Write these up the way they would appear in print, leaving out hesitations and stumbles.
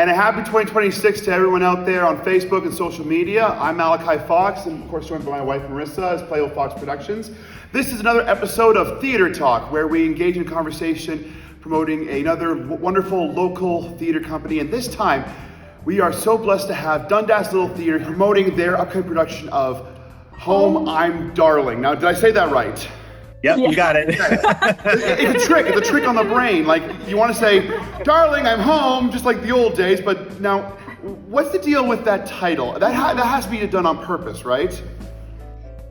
And a happy 2026 to everyone out there on Facebook and social media. I'm Malachi Fox, and of course joined by my wife Marissa as Playo Fox Productions. This is another episode of Theater Talk, where we engage in conversation promoting another wonderful local theater company. And this time, we are so blessed to have Dundas Little Theatre promoting their upcoming production of Home, I'm Darling. Now, did I say that right? Yep, you got it. It's a trick on the brain. Like, you want to say, darling, I'm home, just like the old days, but now, what's the deal with that title? That has to be done on purpose, right?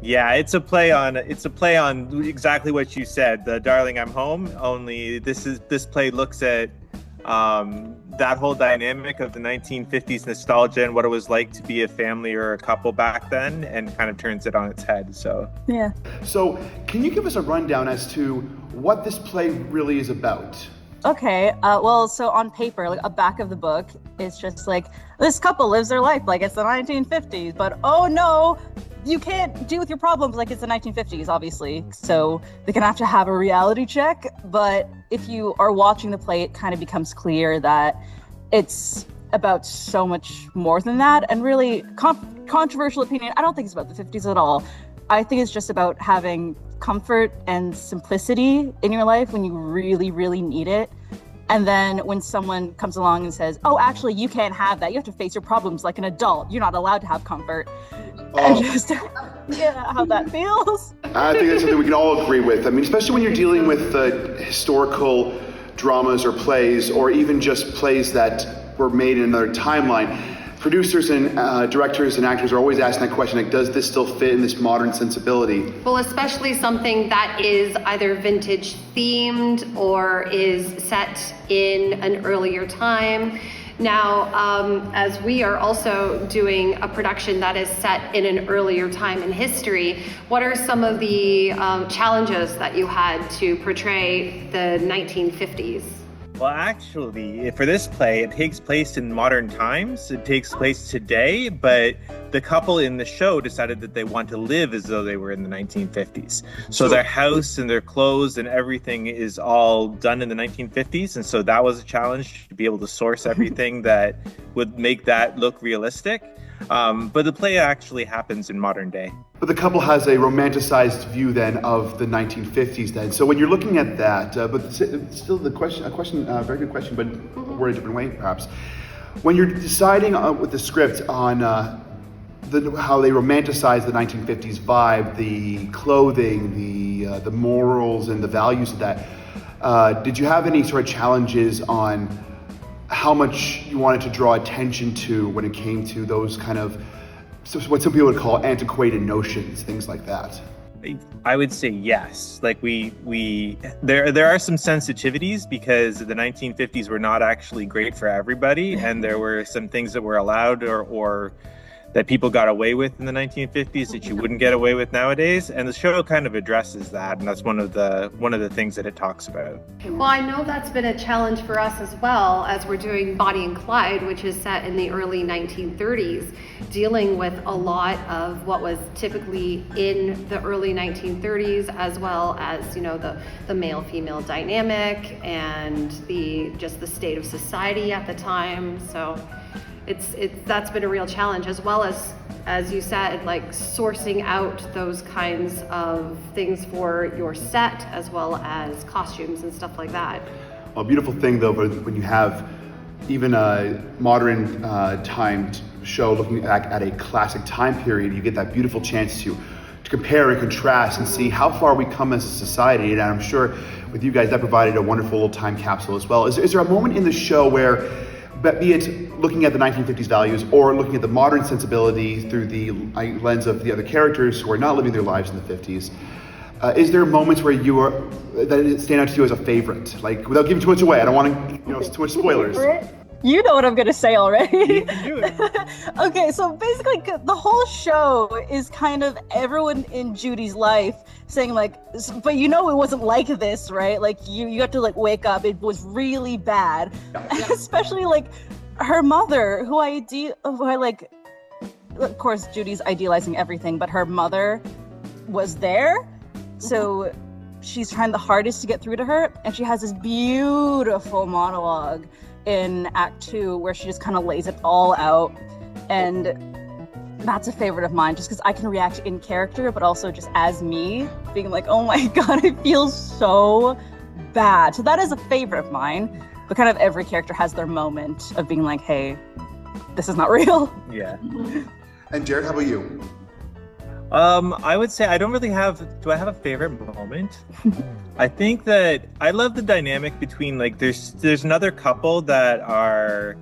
Yeah, it's a play on exactly what you said, the Darling, I'm Home, only this play looks at that whole dynamic of the 1950s nostalgia and what it was like to be a family or a couple back then, and kind of turns it on its head. So yeah. So can you give us a rundown as to what this play really is about? Okay, so on paper, like a back of the book, it's just like, this couple lives their life like it's the 1950s, but oh no, you can't deal with your problems like it's the 1950s, obviously. So they're gonna have to have a reality check. But if you are watching the play, it kind of becomes clear that it's about so much more than that. And really, controversial opinion, I don't think it's about the 50s at all. I think it's just about having comfort and simplicity in your life when you really, really need it. And then when someone comes along and says, oh, actually, you can't have that. You have to face your problems like an adult. You're not allowed to have comfort. And just, how that feels. I think that's something we can all agree with. I mean, especially when you're dealing with historical dramas or plays, or even just plays that were made in another timeline. Producers and directors and actors are always asking that question, like, does this still fit in this modern sensibility? Well, especially something that is either vintage themed or is set in an earlier time. Now, as we are also doing a production that is set in an earlier time in history, what are some of the challenges that you had to portray the 1950s? Well, actually, for this play, it takes place in modern times. It takes place today, but the couple in the show decided that they want to live as though they were in the 1950s. So their house and their clothes and everything is all done in the 1950s. And so that was a challenge, to be able to source everything that would make that look realistic. But the play actually happens in modern day. But the couple has a romanticized view then of the 1950s then. So when you're looking at that, but still a very good question, but worded a different way perhaps. When you're deciding with the script on how they romanticize the 1950s vibe, the clothing, the morals and the values of that, did you have any sort of challenges on how much you wanted to draw attention to when it came to those kind of, what some people would call antiquated notions, things like that? I would say yes. Like there are some sensitivities because the 1950s were not actually great for everybody, and there were some things that were allowed or that people got away with in the 1950s that you wouldn't get away with nowadays, and the show kind of addresses that, and that's one of the things that it talks about. Well, I know that's been a challenge for us as well, as we're doing Bonnie and Clyde, which is set in the early 1930s, dealing with a lot of what was typically in the early 1930s, as well as, you know, the male-female dynamic and the state of society at the time. So that's been a real challenge, as well as you said, like sourcing out those kinds of things for your set, as well as costumes and stuff like that. A beautiful thing though, when you have even a modern timed show looking at a classic time period, you get that beautiful chance to compare and contrast and see how far we come as a society. And I'm sure with you guys that provided a wonderful little time capsule as well. Is there a moment in the show where, be it looking at the 1950s values or looking at the modern sensibility through the lens of the other characters who are not living their lives in the 50s, is there moments where that stand out to you as a favorite? Like, without giving too much away, I don't want to, too much spoilers. You know what I'm going to say already. You can do it. Okay, so basically the whole show is kind of everyone in Judy's life saying like, but it wasn't like this, right? Like you got to like wake up. It was really bad. Yeah. Especially like her mother, who I like, of course, Judy's idealizing everything, but her mother was there. So she's trying the hardest to get through to her. And she has this beautiful monologue in Act 2 where she just kind of lays it all out, and that's a favorite of mine just because I can react in character but also just as me, being like, oh my god, I feel so bad. So that is a favorite of mine, but kind of every character has their moment of being like, hey, this is not real. Yeah. And Jared, how about you? I would say I don't really do I have a favorite moment? I think that I love the dynamic between, like, there's another couple that are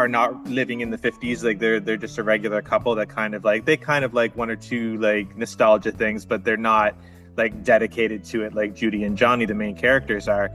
not living in the 50s. Like they're just a regular couple that kind of like one or two like nostalgia things, but they're not like dedicated to it like Judy and Johnny, the main characters, are.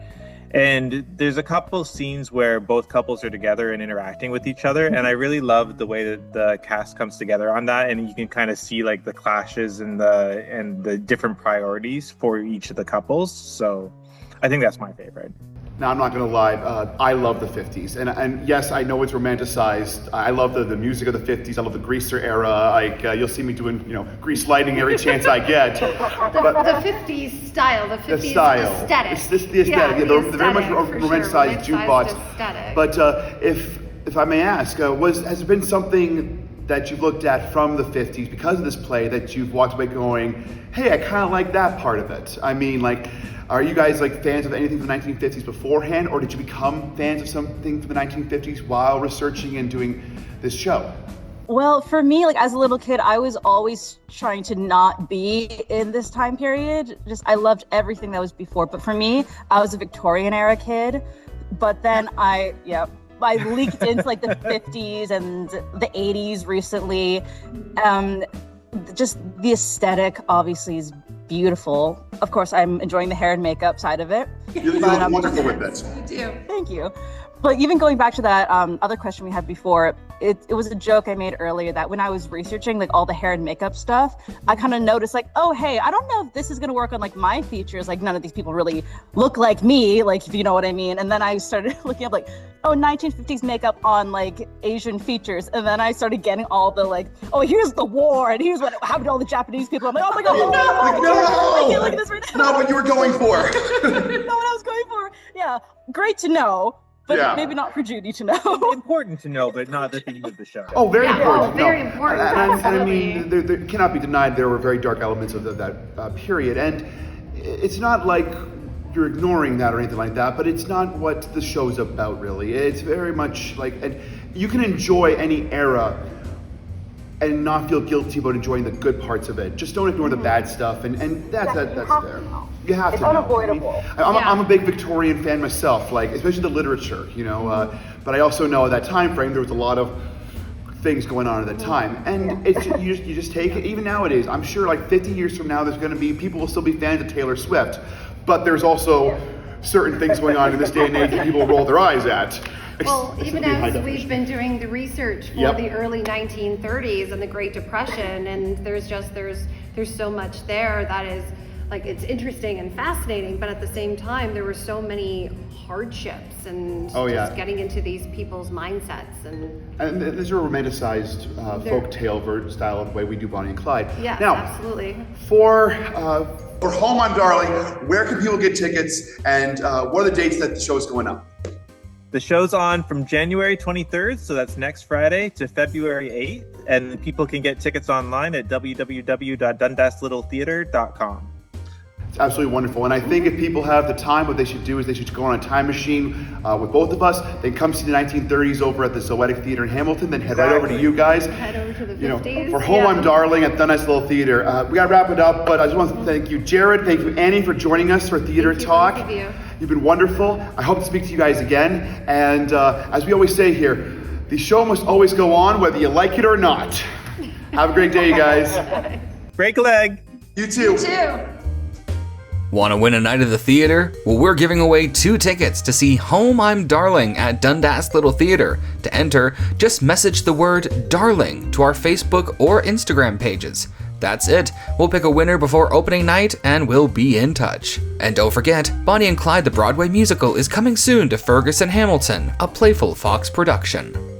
And there's a couple scenes where both couples are together and interacting with each other, and I really love the way that the cast comes together on that, and you can kind of see like the clashes and the different priorities for each of the couples. So I think that's my favorite. Now, I'm not going to lie, I love the 50s. And yes, I know it's romanticized. I love the music of the 50s. I love the greaser era. Like, you'll see me doing, grease lighting every chance I get. But the 50s style, the 50s style. aesthetic. It's the aesthetic. The very much romanticized jukebox. Aesthetic. But if I may ask, has there been something that you've looked at from the 50s because of this play that you've walked away going, hey, I kind of like that part of it? I mean, like, are you guys like fans of anything from the 1950s beforehand, or did you become fans of something from the 1950s while researching and doing this show? Well, for me, like as a little kid, I was always trying to not be in this time period. I loved everything that was before. But for me, I was a Victorian era kid. But then I leaked into like the 50s and the 80s recently. Just the aesthetic obviously is beautiful. Of course, I'm enjoying the hair and makeup side of it. You look wonderful with it. You do. Thank you. But even going back to that other question we had before, it was a joke I made earlier that when I was researching like all the hair and makeup stuff, I kind of noticed like, oh, hey, I don't know if this is going to work on like my features. Like none of these people really look like me, like if you know what I mean. And then I started looking up like, oh, 1950s makeup on like Asian features. And then I started getting all the like, oh, here's the war and here's what happened to all the Japanese people. I'm like, oh my God, I can't look at this right now. Not what you were going for. Not what I was going for. Yeah, great to know. But maybe not for Judy to know. Important to know, but not the theme of the show. Oh, very important. Very important. And I mean, there cannot be denied there were very dark elements of that period. And it's not like you're ignoring that or anything like that, but it's not what the show's about, really. It's very much like, and you can enjoy any era and not feel guilty about enjoying the good parts of it. Just don't ignore the bad stuff, and that's there. You have to know. It's unavoidable. I'm a big Victorian fan myself, like especially the literature, but I also know at that time frame there was a lot of things going on at that time, and it's just, you just take it. Even nowadays, I'm sure like 50 years from now, there's going to be people will still be fans of Taylor Swift, but there's also certain things going on in this day and age that people roll their eyes at. Well, even as we've been doing the research for the early 1930s and the Great Depression, and there's so much there that is like, it's interesting and fascinating, but at the same time, there were so many hardships and just getting into these people's mindsets. And these are romanticized folk tale style of the way we do Bonnie and Clyde. Yeah, now, absolutely. For Home I'm Darling, where can people get tickets, and what are the dates that the show is going up? The show's on from January 23rd, so that's next Friday, to February 8th, and people can get tickets online at www.dundaslittletheatre.com. It's absolutely wonderful, and I think if people have the time, what they should do is they should go on a time machine with both of us. They come see the 1930s over at the Zoetic Theatre in Hamilton, then head right over to you guys. Head over to the 50s. For Home I'm Darling at Dundas Little Theatre. We gotta wrap it up, but I just want to thank you, Jared. Thank you, Annie, for joining us for Theatre Talk. Both of you. You've been wonderful. I hope to speak to you guys again. And as we always say here, the show must always go on, whether you like it or not. Have a great day, you guys. Break a leg. You too. You too. Want to win a night of the theater? Well, we're giving away 2 tickets to see Home I'm Darling at Dundas Little Theatre. To enter, just message the word darling to our Facebook or Instagram pages. That's it. We'll pick a winner before opening night and we'll be in touch. And don't forget, Bonnie and Clyde the Broadway Musical is coming soon to Fergus and Hamilton, a playful Fox production.